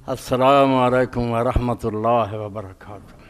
अस्सलामु अलैकुम वरहमतुल्लाहि वबरकातुहू।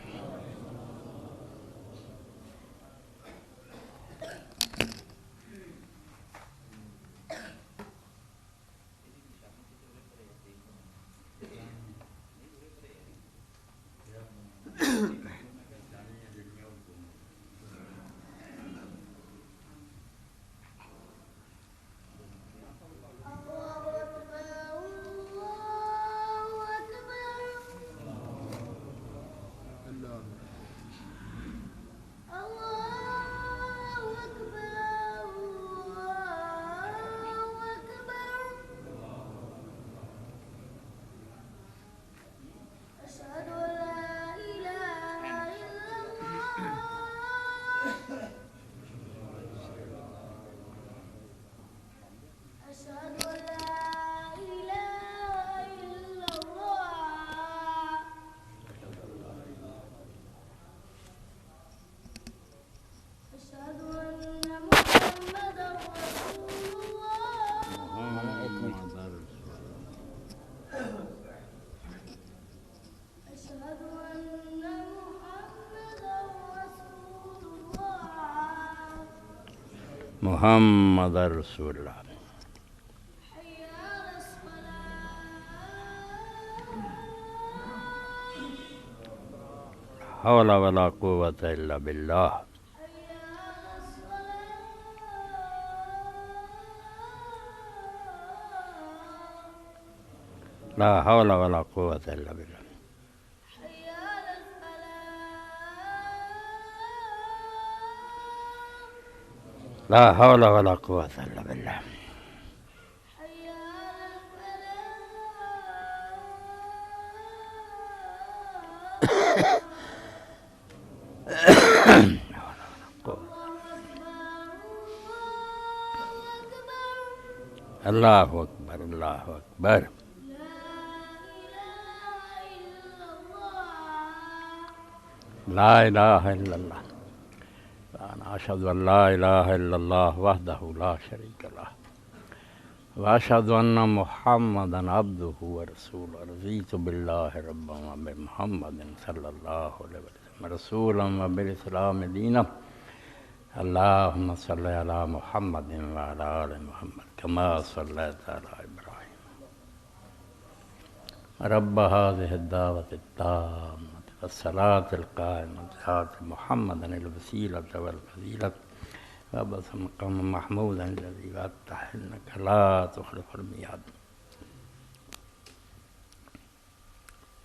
मुहम्मद रसूलुल्लाह। हौला वला कुव्वता इल्ला बिल्लाह। ला हौला वला कुव्वता इल्ला बिल्लाह। ला हौला वला कुव्वता इल्ला बिल्लाह। अल्लाहु अकबर, अल्लाहु अकबर। ला इलाहा इल्लल्लाह। अशहदु अन ला इलाहा इल्लल्लाह वहदहु ला शरीका लह व अशहदु अन्ना मुहम्मदन अब्दुहु व रसूलुहु। रज़ीतु बिल्लाहि रब्बन व बि मुहम्मदिन सल्लल्लाहु अलैहि वसल्लम रसूलन व बिल इस्लाम दीनन। अल्लाहुम्मा सल्लि अला मुहम्मदिन व अला आलि मुहम्मद कमा सल्लैता अला इब्राहीम। रब्ब हाज़िहि दावति ताम्मति वस्सलातिल क़ाइमति आति मुहम्मदनिल वसीलता वल फ़ज़ीलता वबअस मक़ामम महमूदन लज़ी वअदतहु इन्नका ला तुख़्लिफ़ुल मियाद।